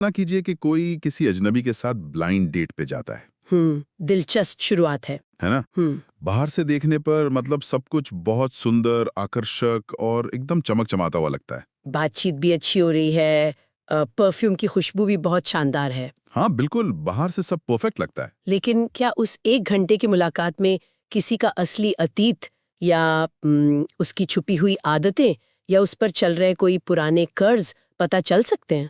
ना कीजिए कि कोई किसी अजनबी के साथ ब्लाइंड डेट पे जाता है। दिलचस्प शुरुआत है ना? बाहर से देखने पर मतलब सब कुछ बहुत सुंदर, आकर्षक और एकदम चमक चमाता हुआ लगता है। बातचीत भी अच्छी हो रही है, परफ्यूम की खुशबू भी बहुत शानदार है। हाँ बिल्कुल, बाहर से सब परफेक्ट लगता है। लेकिन क्या उस 1 घंटे की मुलाकात में किसी का असली अतीत या उसकी छुपी हुई आदतें या उस पर चल रहे कोई पुराने कर्ज पता चल सकते हैं?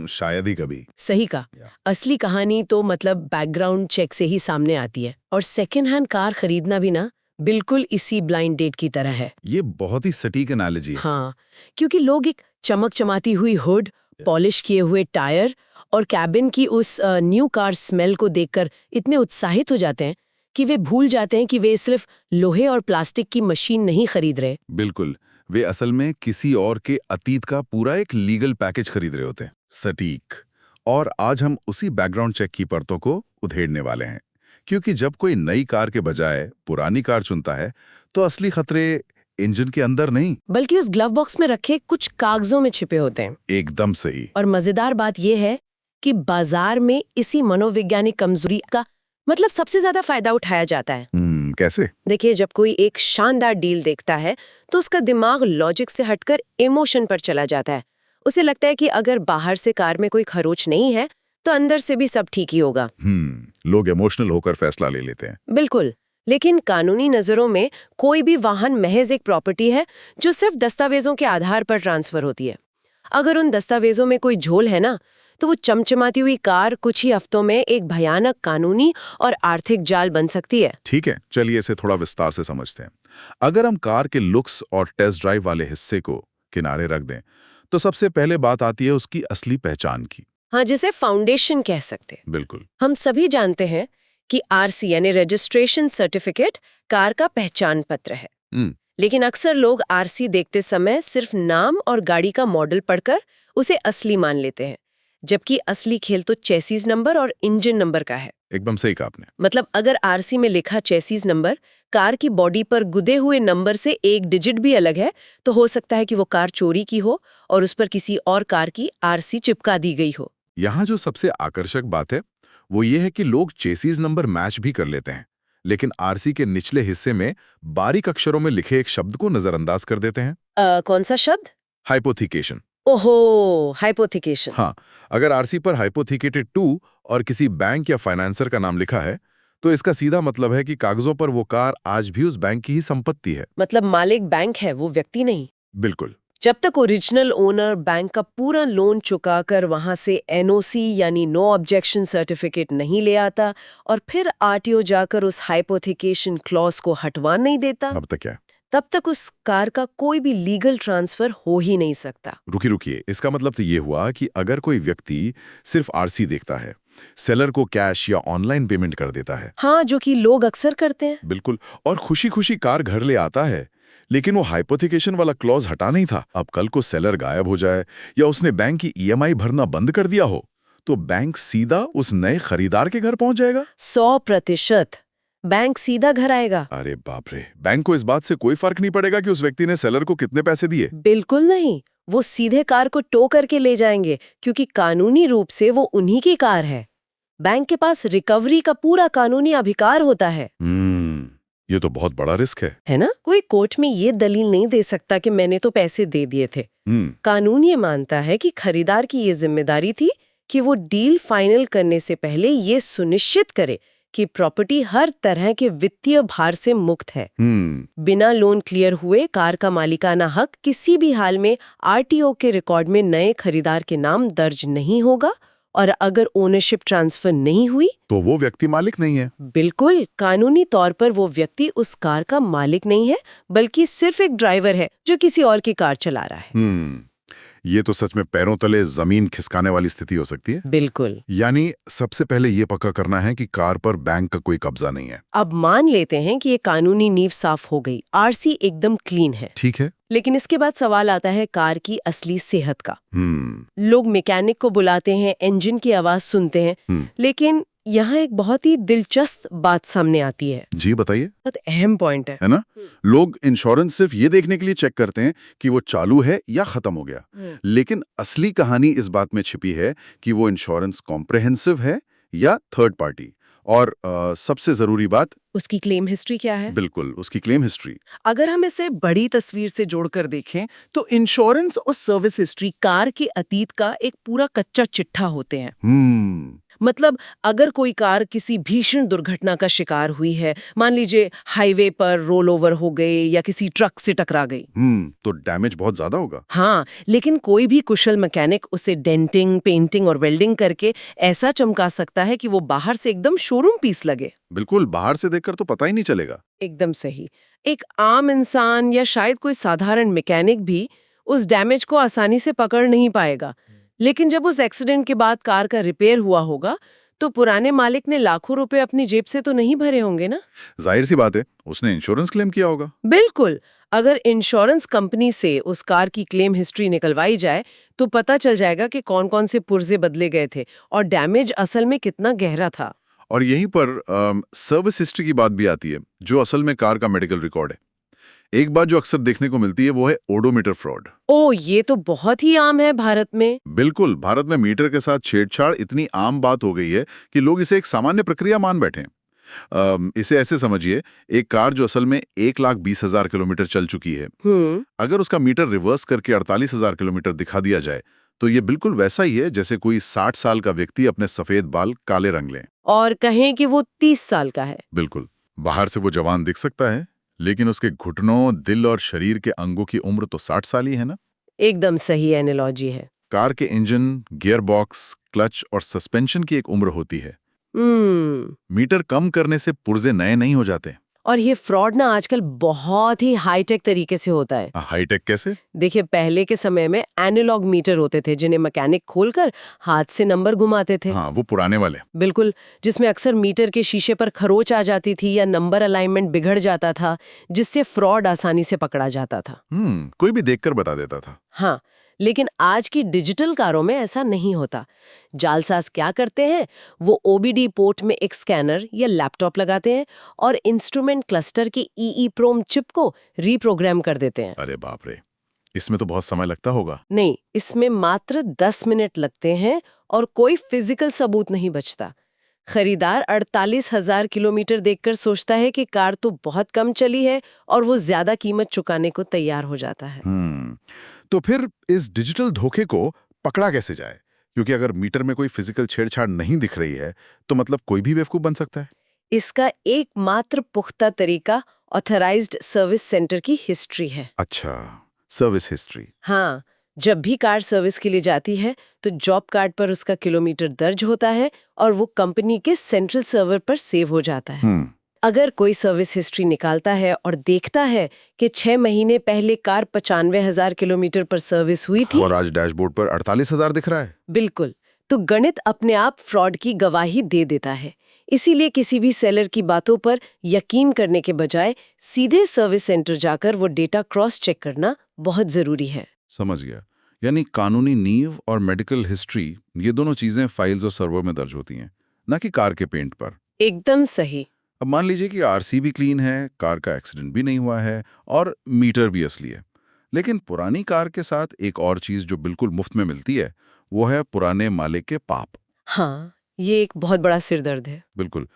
शायद ही कभी। सही कहा। असली कहानी तो मतलब बैकग्राउंड चेक से ही सामने आती है। और सेकेंड हैंड कार खरीदना भी ना बिल्कुल इसी ब्लाइंड डेट की तरह है। ये बहुत ही सटीक एनालॉजी है। हाँ, क्योंकि लोग एक चमक चमाती हुई हुड, पॉलिश किए हुए टायर और कैबिन की उस न्यू कार स्मेल को देखकर इतने उत्साहित हो जाते हैं कि वे भूल जाते हैं कि वे सिर्फ लोहे और प्लास्टिक की मशीन नहीं खरीद रहे। बिल्कुल, वे असल में किसी और के अतीत का पूरा एक लीगल पैकेज खरीद रहे होते हैं। सटीक। और आज हम उसी बैकग्राउंड चेक की परतों को उधेड़ने वाले हैं, क्योंकि जब कोई नई कार के बजाय पुरानी कार चुनता है तो असली खतरे इंजन के अंदर नहीं, बल्कि उस ग्लव बॉक्स में रखे कुछ कागजों में छिपे होते हैं। एकदम सही। और मजेदार बात यह है कि बाजार में इसी मनोवैज्ञानिक कमजोरी का मतलब सबसे ज्यादा फायदा उठाया जाता है। कैसे? देखिए, जब कोई एक शानदार डील देखता है तो उसका दिमाग लॉजिक से हटकर इमोशन पर चला जाता है। उसे लगता है कि अगर बाहर से कार में कोई खरोच नहीं है तो अंदर से भी सब ठीक ही होगा। लोग इमोशनल होकर फैसला ले लेते हैं। बिल्कुल। लेकिन कानूनी नजरों में कोई भी वाहन महज एक प्रॉपर्टी है जो सिर्फ दस्तावेजों के आधार पर ट्रांसफर होती है। अगर उन दस्तावेजों में कोई झोल है ना, तो वो चमचमाती हुई कार कुछ ही हफ्तों में एक भयानक कानूनी और आर्थिक जाल बन सकती है। ठीक है, चलिए इसे थोड़ा विस्तार से समझते हैं। अगर हम कार के लुक्स और टेस्ट ड्राइव वाले हिस्से को किनारे रख दें, तो सबसे पहले बात आती है उसकी असली पहचान की। हाँ, जिसे फाउंडेशन कह सकते हैं। बिल्कुल। हम सभी जानते हैं कि आरसी यानी रजिस्ट्रेशन सर्टिफिकेट कार का पहचान पत्र है। लेकिन अक्सर लोग आरसी देखते समय सिर्फ नाम और गाड़ी का मॉडल पढ़कर उसे असली मान लेते हैं, जबकि असली खेल तो चेसिस नंबर और इंजन नंबर का है। एकदम सही कहा आपने। मतलब अगर आरसी में लिखा चेसिस नंबर कार की बॉडी पर गुदे हुए नंबर से एक डिजिट भी अलग है, तो हो सकता है कि वो कार चोरी की हो और उस पर किसी और कार की आरसी चिपका दी गई हो। यहाँ जो सबसे आकर्षक बात है वो ये है कि लोग चेसिस नंबर मैच भी कर लेते हैं, लेकिन आरसी के निचले हिस्से में बारीक अक्षरों में लिखे एक शब्द को नजरअंदाज कर देते हैं। कौन सा शब्द? हाइपोथिकेशन। ओहो, हाइपोथिकेशन। हाँ, अगर आरसी पर हाइपोथिकेटेड टू और किसी बैंक या फाइनेंसर का नाम लिखा है, तो इसका सीधा मतलब है कि कागजों पर वो कार आज भी उस बैंक की ही संपत्ति है। मतलब मालिक बैंक है, वो व्यक्ति नहीं। बिल्कुल। जब तक ओरिजिनल ओनर बैंक का पूरा लोन चुकाकर वहां से एनओसी यानी नो ऑब्जेक्शन सर्टिफिकेट नहीं ले आता और फिर आरटीओ जाकर उस हाइपोथिकेशन क्लॉज को हटवा नहीं देता, अब तक क्या? तब तक उस कार का कोई भी लीगल ट्रांसफर हो ही नहीं सकता। रुकिए, इसका मतलब तो ये हुआ कि अगर कोई व्यक्ति सिर्फ आरसी देखता है, सेलर को कैश या ऑनलाइन पेमेंट कर देता है, हाँ, जो कि लोग अक्सर करते हैं। बिल्कुल, और खुशी खुशी कार घर ले आता है, लेकिन वो हाइपोथिकेशन वाला क्लॉज हटा नहीं था, अब कल को सेलर गायब हो जाए या उसने बैंक की ईएमआई भरना बंद कर दिया हो, तो बैंक सीधा उस नए खरीदार के घर पहुंच जाएगा। 100% बैंक सीधा घर आएगा। अरे बाप रे, बैंक को इस बात से कोई फर्क नहीं पड़ेगा कि उस व्यक्ति ने सेलर को कितने पैसे दिए? बिल्कुल नहीं, वो सीधे कार को टो करके ले जाएंगे, क्योंकि कानूनी रूप से वो उन्हीं की कार है। बैंक के पास रिकवरी का पूरा कानूनी अधिकार होता है। ये तो बहुत बड़ा रिस्क है ना? कोई कोर्ट में ये दलील नहीं दे सकता कि मैंने तो पैसे दे दिए थे। कानून ये मानता है कि खरीदार की ये जिम्मेदारी थी कि वो डील फाइनल करने से पहले ये सुनिश्चित करे कि प्रॉपर्टी हर तरह के वित्तीय भार से मुक्त है। बिना लोन क्लियर हुए कार का मालिकाना हक किसी भी हाल में आरटीओ के रिकॉर्ड में नए खरीदार के नाम दर्ज नहीं होगा, और अगर ओनरशिप ट्रांसफर नहीं हुई तो वो व्यक्ति मालिक नहीं है। बिल्कुल, कानूनी तौर पर वो व्यक्ति उस कार का मालिक नहीं है, बल्कि सिर्फ एक ड्राइवर है जो किसी और की कार चला रहा है। ये तो सच में पैरों तले जमीन खिसकाने वाली स्थिति हो सकती है। बिल्कुल। यानी सबसे पहले ये पक्का करना है कि कार पर बैंक का कोई कब्जा नहीं है। अब मान लेते हैं कि ये कानूनी नींव साफ हो गई, आरसी एकदम क्लीन है। ठीक है। लेकिन इसके बाद सवाल आता है कार की असली सेहत का। लोग मैकेनिक को बुलाते हैं, इंजन की आवाज सुनते हैं, लेकिन यहाँ एक बहुत ही दिलचस्प बात सामने आती है। जी बताइए। बहुत अहम पॉइंट है ना? लोग इंश्योरेंस सिर्फ ये देखने के लिए चेक करते हैं कि वो चालू है या खत्म हो गया, लेकिन असली कहानी इस बात में छिपी है कि वो इंश्योरेंस कॉम्प्रिहेंसिव है या थर्ड पार्टी। और सबसे जरूरी बात, उसकी क्लेम हिस्ट्री क्या है? बिल्कुल, उसकी क्लेम हिस्ट्री। अगर हम इसे बड़ी तस्वीर से जोड़कर देखें तो इंश्योरेंस और सर्विस हिस्ट्री कार के अतीत का एक पूरा कच्चा चिट्ठा होते हैं। मतलब अगर कोई कार किसी भीषण दुर्घटना का शिकार हुई है, मान लीजिए हाईवे पर रोल ओवर हो गई या किसी ट्रक से टकरा गई, तो डैमेज बहुत ज्यादा होगा। हाँ, लेकिन कोई भी कुशल मैकेनिक उसे डेंटिंग, पेंटिंग और वेल्डिंग करके ऐसा चमका सकता है कि वो बाहर से एकदम शोरूम पीस लगे। बिल्कुल, बाहर से देखकर तो पता ही नहीं चलेगा। एकदम सही। एक आम इंसान या शायद कोई साधारण मैकेनिक भी उस डैमेज को आसानी से पकड़ नहीं पाएगा। लेकिन जब उस एक्सीडेंट के बाद कार का रिपेयर हुआ होगा, तो पुराने मालिक ने लाखों रुपए अपनी जेब से तो नहीं भरे होंगे ना? जाहिर सी बात है, उसने इंश्योरेंस क्लेम किया होगा। बिल्कुल। अगर इंश्योरेंस कंपनी से उस कार की क्लेम हिस्ट्री निकलवाई जाए, तो पता चल जाएगा कि कौन-कौन से पुर्जे बदले गए थे और डैमेज असल में कितना गहरा था। और यहीं पर सर्विस हिस्ट्री की बात भी आती है, जो असल में कार का मेडिकल रिकॉर्ड है। एक बात जो अक्सर देखने को मिलती है वो है ओडोमीटर फ्रॉड। ओह, ये तो बहुत ही आम है भारत में। बिल्कुल, भारत में मीटर के साथ छेड़छाड़ इतनी आम बात हो गई है कि लोग इसे एक सामान्य प्रक्रिया मान बैठे हैं। इसे ऐसे समझिए, एक कार जो असल में 1,20,000 किलोमीटर चल चुकी है, अगर उसका मीटर रिवर्स करके 48,000 किलोमीटर दिखा दिया जाए, तो ये बिल्कुल वैसा ही है जैसे कोई 60 साल का व्यक्ति अपने सफेद बाल काले रंग ले और कहें कि वो 30 साल का है। बिल्कुल, बाहर से वो जवान दिख सकता है, लेकिन उसके घुटनों, दिल और शरीर के अंगों की उम्र तो 60 साल ही है ना। एकदम सही एनालॉजी है। कार के इंजन, गियर बॉक्स, क्लच और सस्पेंशन की एक उम्र होती है। मीटर कम करने से पुर्जे नए नहीं हो जाते। और ये फ्रॉड ना आजकल बहुत ही हाईटेक तरीके से होता है। हाईटेक कैसे? देखिए, पहले के समय में एनालॉग मीटर होते थे जिन्हें मैकेनिक खोलकर हाथ से नंबर घुमाते थे। हाँ, वो पुराने वाले। बिल्कुल, जिसमें अक्सर मीटर के शीशे पर खरोच आ जाती थी या नंबर अलाइनमेंट बिगड़ जाता था, जिससे फ्रॉड आसानी से पकड़ा जाता था। कोई भी देखकर बता देता था। हाँ, लेकिन आज की डिजिटल कारों में ऐसा नहीं होता। जालसाज क्या करते हैं, वो ओबीडी पोर्ट में एक स्कैनर या लैपटॉप लगाते हैं और इंस्ट्रूमेंट क्लस्टर की ईईप्रोम चिप को रीप्रोग्राम कर देते हैं। अरे बाप रे, इसमें तो बहुत समय लगता होगा। नहीं, इसमें मात्र 10 मिनट लगते हैं और कोई फिजिकल सबूत नहीं बचता। खरीदार 48,000 किलोमीटर देखकर सोचता है कि कार तो बहुत कम चली है और वो ज्यादा कीमत चुकाने को तैयार हो जाता है। तो फिर इस डिजिटल धोखे को पकड़ा कैसे जाए? क्योंकि अगर मीटर में कोई फिजिकल छेड़छाड़ नहीं दिख रही है, तो मतलब कोई भी बेवकूफ बन सकता है। इसका एकमात्र पुख्ता तरीका ऑथराइज्ड सर्विस सेंटर की हिस्ट्री है। अच्छा, सर्विस हिस्ट्री। हाँ, जब भी कार सर्विस के लिए जाती है तो जॉब कार्ड पर उसका किलोमीटर दर्ज होता है और वो कंपनी के सेंट्रल सर्वर पर सेव हो जाता है। अगर कोई सर्विस हिस्ट्री निकालता है और देखता है कि 6 महीने पहले कार 95,000 किलोमीटर पर सर्विस हुई थी और आज डैशबोर्ड पर 48,000 दिख रहा है, बिल्कुल, तो गणित अपने आप फ्रॉड की गवाही दे देता है। इसीलिए किसी भी सेलर की बातों पर यकीन करने के बजाय सीधे सर्विस सेंटर जाकर वो डेटा क्रॉस चेक करना बहुत जरूरी है। समझ गया। यानी कानूनी नींव और मेडिकल हिस्ट्री, ये दोनों चीजें फाइल्स और सर्वर में दर्ज होती हैं, ना कि कार के पेंट पर। एकदम सही। अब मान लीजिए कि आरसी भी क्लीन है, कार का एक्सीडेंट भी नहीं हुआ है और मीटर भी असली है, लेकिन पुरानी कार के साथ एक और चीज जो बिल्कुल मुफ्त में मिलती है, वो है पुराने मालिक के पाप। हाँ, ये एक बहुत बड़ा सिरदर्द है। बिल्कुल,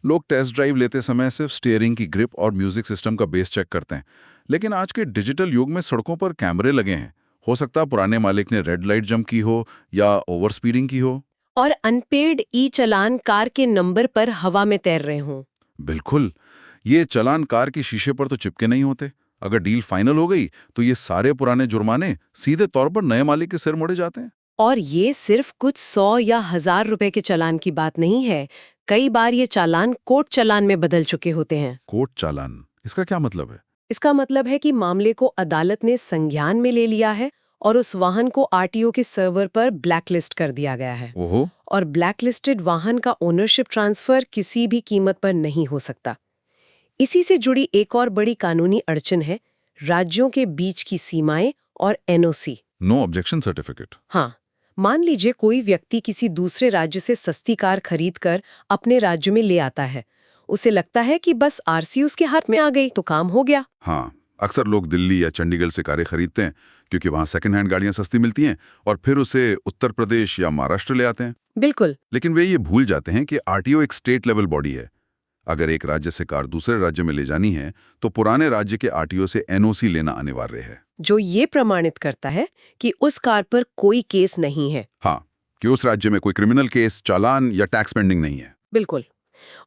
लोग टेस्ट ड्राइव लेते समय सिर्फ स्टीयरिंग की ग्रिप और म्यूजिक सिस्टम का बेस चेक करते हैं, लेकिन आज के डिजिटल युग में सड़कों पर कैमरे लगे हैं। हो सकता है पुराने मालिक ने रेड लाइट जंप की हो या ओवर स्पीडिंग की हो, और अनपेड ई चलान कार के नंबर पर हवा में तैर रहे हों। बिल्कुल, ये चलान कार के शीशे पर तो चिपके नहीं होते। अगर डील फाइनल हो गई तो ये सारे पुराने जुर्माने सीधे तौर पर नए मालिक के सिर मोड़े जाते हैं। और ये सिर्फ कुछ 100 या 1000 रुपए के चालान की बात नहीं है। कई बार ये चालान कोर्ट चालान में बदल चुके होते हैं। कोर्ट चालान, इसका क्या मतलब है? इसका मतलब है कि मामले को अदालत ने संज्ञान में ले लिया है और उस वाहन को आरटीओ के सर्वर पर ब्लैकलिस्ट कर दिया गया है। ओहो, और ब्लैकलिस्टेड वाहन का ओनरशिप ट्रांसफर किसी भी कीमत पर नहीं हो सकता। इसी से जुड़ी एक और बड़ी कानूनी अड़चन है राज्यों के बीच की सीमाएं और एनओसी। No objection certificate. हाँ, मान लीजिए कोई व्यक्ति किसी दूसरे राज्य से सस्ती कार खरीद कर अपने राज्य में ले आता है। उसे लगता है कि बस आरसी उसके हाथ में आ गई तो काम हो गया। हाँ, अक्सर लोग दिल्ली या चंडीगढ़ से कारें खरीदते हैं क्योंकि वहाँ सेकंड हैंड गाड़ियाँ सस्ती मिलती हैं और फिर उसे उत्तर प्रदेश या महाराष्ट्र ले आते हैं। बिल्कुल। लेकिन वे ये भूल जाते हैं कि आरटीओ एक स्टेट लेवल बॉडी है। अगर एक राज्य से कार दूसरे राज्य में ले जानी है तो पुराने राज्य के आरटीओ से एनओसी लेना अनिवार्य है, जो ये प्रमाणित करता है कि उस कार पर कोई केस नहीं है। हाँ, कि उस राज्य में कोई क्रिमिनल केस, चालान या टैक्स पेंडिंग नहीं है। बिल्कुल।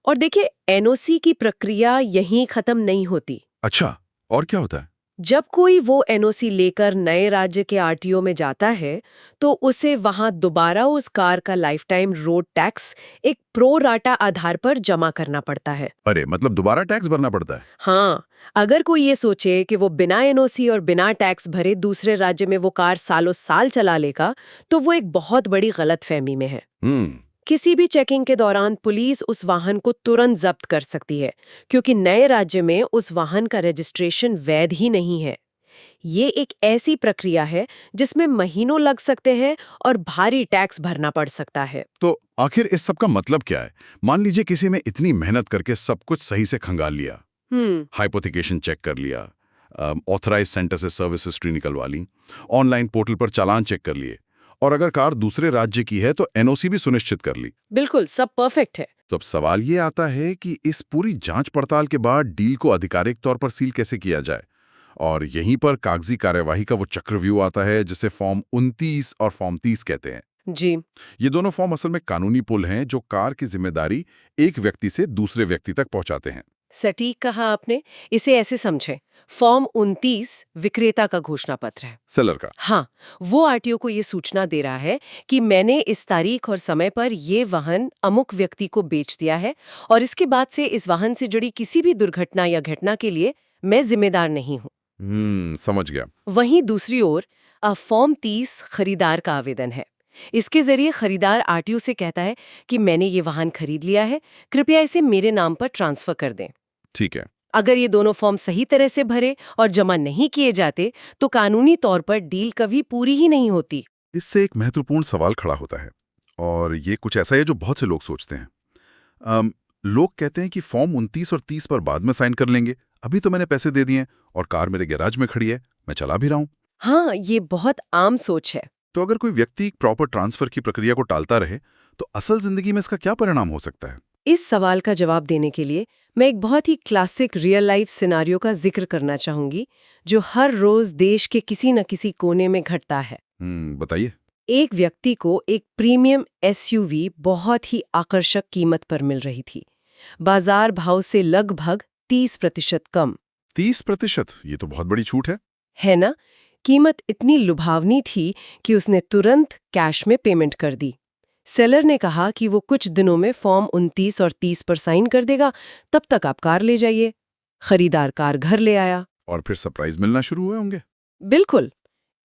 और देखिए, एनओसी की प्रक्रिया यहीं खत्म नहीं होती। अच्छा, और क्या होता है? जब कोई वो एनओसी लेकर नए राज्य के आरटीओ में जाता है तो उसे वहां दोबारा उस कार का लाइफ टाइम रोड टैक्स एक प्रो राटा आधार पर जमा करना पड़ता है। अरे, मतलब दोबारा टैक्स भरना पड़ता है? हाँ, अगर कोई ये सोचे कि वो बिना एनओसी और बिना टैक्स भरे दूसरे राज्य में वो कार सालों साल चला लेगा तो वो एक बहुत बड़ी गलतफहमी में है। किसी भी चेकिंग के दौरान पुलिस उस वाहन को तुरंत जब्त कर सकती है क्योंकि नए राज्य में उस वाहन का रजिस्ट्रेशन वैध ही नहीं है। ये एक ऐसी प्रक्रिया है जिसमें महीनों लग सकते हैं और भारी टैक्स भरना पड़ सकता है। तो आखिर इस सब का मतलब क्या है? मान लीजिए किसी ने इतनी मेहनत करके सब कुछ सही से खंगाल लिया, हाइपोथिकेशन चेक कर लिया, ऑथराइज सेंटर से सर्विस हिस्ट्री निकलवा ली, ऑनलाइन पोर्टल पर चालान चेक कर लिए, और अगर कार दूसरे राज्य की है तो एनओसी भी सुनिश्चित कर ली। बिल्कुल, सब परफेक्ट है। तो अब सवाल ये आता है कि इस पूरी जांच पड़ताल के बाद डील को आधिकारिक तौर पर सील कैसे किया जाए? और यहीं पर कागजी कार्यवाही का वो चक्रव्यूह आता है जिसे फॉर्म 29 और फॉर्म 30 कहते हैं। जी। ये दोनों फॉर्म असल में कानूनी पुल हैं जो कार की जिम्मेदारी एक व्यक्ति से दूसरे व्यक्ति तक पहुंचाते हैं। सटीक कहा आपने। इसे ऐसे समझें, फॉर्म 29 विक्रेता का घोषणा पत्र है, सेलर का। हाँ, वो आरटीओ को ये सूचना दे रहा है कि मैंने इस तारीख और समय पर ये वाहन अमुक व्यक्ति को बेच दिया है और इसके बाद से इस वाहन से जुड़ी किसी भी दुर्घटना या घटना के लिए मैं जिम्मेदार नहीं हूँ। समझ गया। वहीं दूसरी ओर फॉर्म 30 खरीदार का आवेदन है। इसके जरिए खरीदार आरटीओ से कहता है कि मैंने ये वाहन खरीद लिया है, कृपया इसे मेरे नाम पर ट्रांसफर कर दें। ठीक है। अगर ये दोनों फॉर्म सही तरह से भरे और जमा नहीं किए जाते तो कानूनी तौर पर डील कभी पूरी ही नहीं होती। इससे एक महत्वपूर्ण सवाल खड़ा होता है और ये कुछ ऐसा है जो बहुत से लोग सोचते हैं। लोग कहते हैं कि फॉर्म 29 और 30 पर बाद में साइन कर लेंगे, अभी तो मैंने पैसे दे दिए और कार मेरे गैराज में खड़ी है, मैं चला भी रहा हूं। हाँ, ये बहुत आम सोच है। तो अगर कोई व्यक्ति प्रॉपर ट्रांसफर की प्रक्रिया को टालता रहे तो असल जिंदगी में इसका क्या परिणाम हो सकता है? इस सवाल का जवाब देने के लिए मैं एक बहुत ही क्लासिक रियल लाइफ सिनारियो का जिक्र करना चाहूंगी जो हर रोज देश के किसी न किसी कोने में घटता है। बताइए। एक व्यक्ति को एक प्रीमियम एसयूवी बहुत ही आकर्षक कीमत पर मिल रही थी, बाजार भाव से लगभग 30% कम। 30%? ये तो बहुत बड़ी छूट है ना? कीमत इतनी लुभावनी थी कि उसने तुरंत कैश में पेमेंट कर दी। सेलर ने कहा कि वो कुछ दिनों में फॉर्म 29 और 30 पर साइन कर देगा, तब तक आप कार ले जाइए। खरीदार कार घर ले आया और फिर सरप्राइज मिलना शुरू हुए होंगे। बिल्कुल।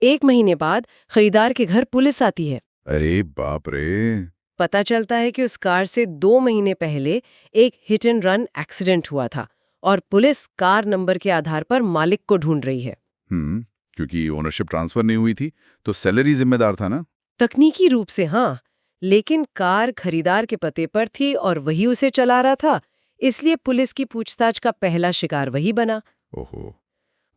1 महीने बाद खरीदार के घर पुलिस आती है। अरे बाप रे! पता चलता है कि उस कार से 2 महीने पहले एक हिट एंड रन एक्सीडेंट हुआ था और पुलिस कार नंबर के आधार पर मालिक को ढूंढ रही है। क्योंकि ओनरशिप ट्रांसफर नहीं हुई थी तो सेलर ही जिम्मेदार था ना? तकनीकी रूप से हाँ, लेकिन कार खरीदार के पते पर थी और वही उसे चला रहा था, इसलिए पुलिस की पूछताछ का पहला शिकार वही बना। ओहो।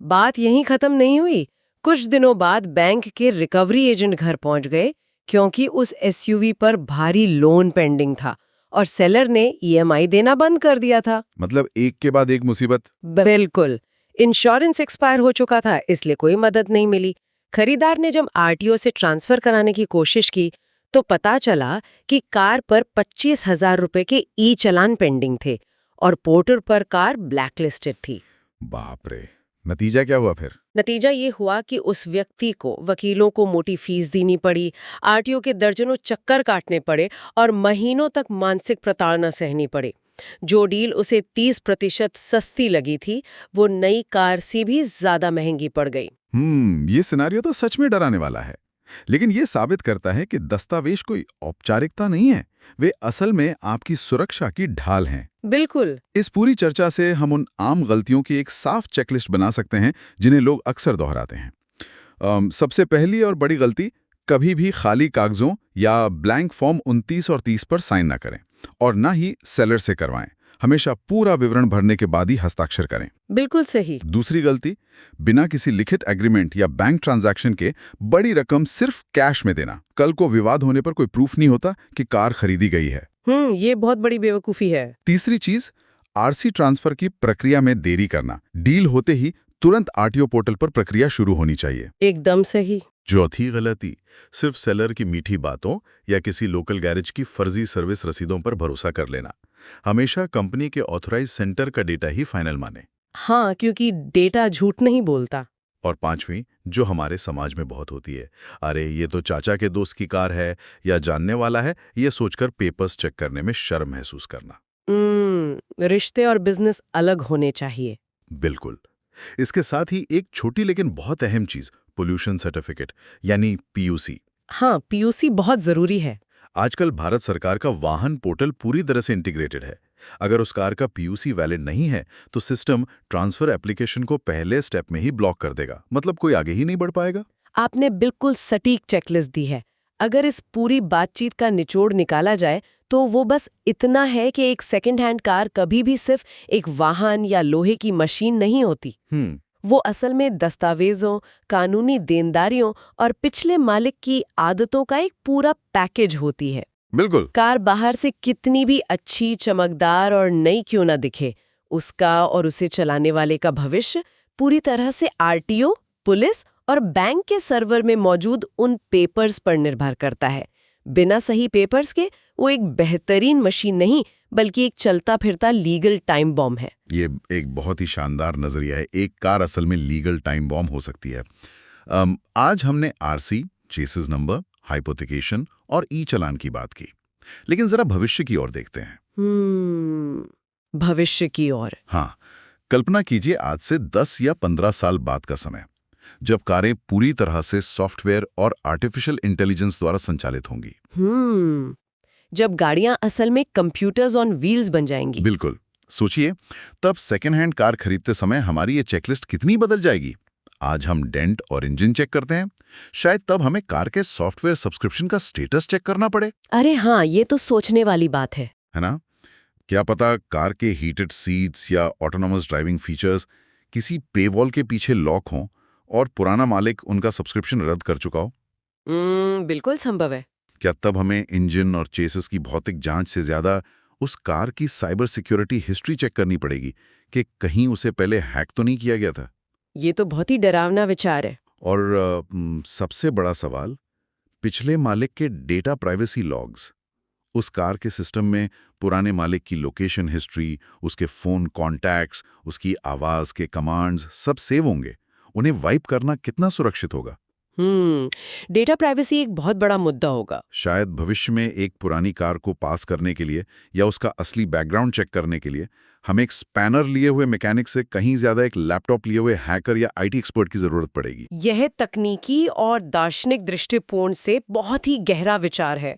बात यहीं खत्म नहीं हुई। कुछ दिनों बाद बैंक के रिकवरी एजेंट घर पहुंच गए क्योंकि उस एसयूवी पर भारी लोन पेंडिंग था और सेलर ने ईएमआई देना बंद कर दिया था। मतलब एक के बाद एक मुसीबत। बिल्कुल। इंश्योरेंस एक्सपायर हो चुका था, इसलिए कोई मदद नहीं मिली। खरीदार ने जब आरटीओ से ट्रांसफर कराने की कोशिश की तो पता चला कि कार पर 25,000 रुपए के ई चालान पेंडिंग थे और पोर्टल पर कार ब्लैकलिस्टेड थी। बाप रे! नतीजा क्या हुआ फिर? नतीजा ये हुआ कि उस व्यक्ति को वकीलों को मोटी फीस देनी पड़ी, आरटीओ के दर्जनों चक्कर काटने पड़े और महीनों तक मानसिक प्रताड़ना सहनी पड़ी। जो डील उसे 30% सस्ती लगी थी, वो नई कार से भी ज्यादा महंगी पड़ गई। ये सिनारियो तो सच में डराने वाला है। लेकिन ये साबित करता है कि दस्तावेज कोई औपचारिकता नहीं है, वे असल में आपकी सुरक्षा की ढाल हैं। बिल्कुल। इस पूरी चर्चा से हम उन आम गलतियों की एक साफ चेकलिस्ट बना सकते हैं जिन्हें लोग अक्सर दोहराते हैं। सबसे पहली और बड़ी गलती, कभी भी खाली कागजों या ब्लैंक फॉर्म 29 और 30 पर साइन ना करें और ना ही सेलर से करवाएं। हमेशा पूरा विवरण भरने के बाद ही हस्ताक्षर करें। बिल्कुल सही। दूसरी गलती, बिना किसी लिखित एग्रीमेंट या बैंक ट्रांजैक्शन के बड़ी रकम सिर्फ कैश में देना। कल को विवाद होने पर कोई प्रूफ नहीं होता कि कार खरीदी गई है। ये बहुत बड़ी बेवकूफी है। तीसरी चीज, आरसी ट्रांसफर की प्रक्रिया में देरी करना। डील होते ही तुरंत आरटीओ पोर्टल पर प्रक्रिया शुरू होनी चाहिए। एकदम सही। चौथी गलती, सिर्फ सेलर की मीठी बातों या किसी लोकल गैरेज की फर्जी सर्विस रसीदों पर भरोसा कर लेना। हमेशा कंपनी के ऑथराइज सेंटर का डेटा ही फाइनल माने। हाँ, क्योंकि डेटा झूठ नहीं बोलता। और पांचवी, जो हमारे समाज में बहुत होती है, अरे ये तो चाचा के दोस्त की कार है या जानने वाला है, ये सोचकर पेपर्स चेक करने में शर्म महसूस करना। रिश्ते और बिजनेस अलग होने चाहिए। बिल्कुल। इसके साथ ही एक छोटी लेकिन बहुत अहम चीज, पोल्यूशन सर्टिफिकेट यानी पीयूसी। हाँ, पीयूसी बहुत जरूरी है। आजकल भारत सरकार का वाहन पोर्टल पूरी तरह से इंटीग्रेटेड है। अगर उस कार का पीयूसी वैलिड नहीं है तो सिस्टम ट्रांसफर एप्लीकेशन को पहले स्टेप में ही ब्लॉक कर देगा, मतलब कोई आगे ही नहीं बढ़ पाएगा। आपने बिल्कुल सटीक चेकलिस्ट दी है। अगर इस पूरी बातचीत का निचोड़ निकाला जाए तो वो बस इतना है कि एक सेकंड हैंड कार कभी भी सिर्फ एक वाहन या लोहे की मशीन नहीं होती। वो असल में दस्तावेजों, कानूनी देनदारियों और पिछले मालिक की आदतों का एक पूरा पैकेज होती है। बिल्कुल। कार बाहर से कितनी भी अच्छी, चमकदार और नई क्यों ना दिखे, उसका और उसे चलाने वाले का भविष्य पूरी तरह से आरटीओ, पुलिस और बैंक के सर्वर में मौजूद उन पेपर्स पर निर्भर करता है। बिना सही पेपर्स के वो एक बेहतरीन मशीन नहीं बल्कि एक चलता फिरता लीगल टाइम बॉम्ब है। ये एक बहुत ही शानदार नजरिया है। एक कार असल में लीगल टाइम बॉम्ब हो सकती है। आज हमने आरसी, चेसिस नंबर, हाइपोथिकेशन और ई चालान की बात की, लेकिन जरा भविष्य की ओर देखते हैं। भविष्य की ओर। हाँ, कल्पना कीजिए आज से 10 या 15 साल बाद का समय, जब कारें पूरी तरह से सॉफ्टवेयर और आर्टिफिशियल इंटेलिजेंस द्वारा संचालित होंगी। जब गाड़ियां असल में कंप्यूटर्स ऑन व्हील्स बन जाएंगी। बिल्कुल। सोचिए, तब सेकेंड हैंड कार खरीदते समय हमारी ये चेकलिस्ट कितनी बदल जाएगी। आज हम डेंट और इंजन चेक करते हैं, शायद तब हमें कार के सॉफ्टवेयर सब्सक्रिप्शन का स्टेटस चेक करना पड़े। अरे हाँ, ये तो सोचने वाली बात है ना? क्या पता कार के हीटेड सीट्स या ऑटोनोमस ड्राइविंग फीचर्स किसी पेवॉल के पीछे लॉक हों और पुराना मालिक उनका सब्सक्रिप्शन रद्द कर चुका हो। बिल्कुल संभव है। क्या तब हमें इंजन और चेसिस की भौतिक जांच से ज्यादा उस कार की साइबर सिक्योरिटी हिस्ट्री चेक करनी पड़ेगी कि कहीं उसे पहले हैक तो नहीं किया गया था? ये तो बहुत ही डरावना विचार है। और सबसे बड़ा सवाल, पिछले मालिक के डेटा प्राइवेसी लॉग्स। उस कार के सिस्टम में पुराने मालिक की लोकेशन हिस्ट्री, उसके फोन कॉन्टैक्ट्स, उसकी आवाज के कमांड्स सब सेव होंगे। उन्हें वाइप करना कितना सुरक्षित होगा? डेटा प्राइवेसी एक बहुत बड़ा मुद्दा होगा। शायद भविष्य में एक पुरानी कार को पास करने के लिए या उसका असली बैकग्राउंड चेक करने के लिए हमें एक स्पैनर लिए हुए मैकेनिक से कहीं ज्यादा एक लैपटॉप लिए हुए हैकर या आईटी एक्सपर्ट की जरूरत पड़ेगी। यह तकनीकी और दार्शनिक दृष्टिकोण से बहुत ही गहरा विचार है।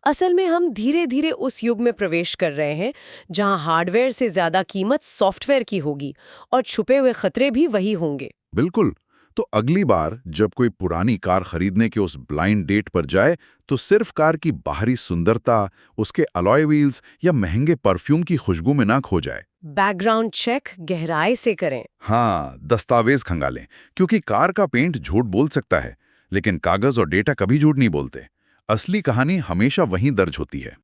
असल में हम धीरे धीरे उस युग में प्रवेश कर रहे हैं जहां हार्डवेयर से ज्यादा कीमत सॉफ्टवेयर की होगी और छुपे हुए खतरे भी वही होंगे। बिल्कुल। तो अगली बार जब कोई पुरानी कार खरीदने के उस ब्लाइंड डेट पर जाए तो सिर्फ कार की बाहरी सुंदरता, उसके अलॉय व्हील्स या महंगे परफ्यूम की खुशबू में ना खो जाए। बैकग्राउंड चेक गहराई से करें। हाँ, दस्तावेज खंगालें, क्योंकि कार का पेंट झूठ बोल सकता है, लेकिन कागज और डेटा कभी झूठ नहीं बोलते। असली कहानी हमेशा वहीं दर्ज होती है।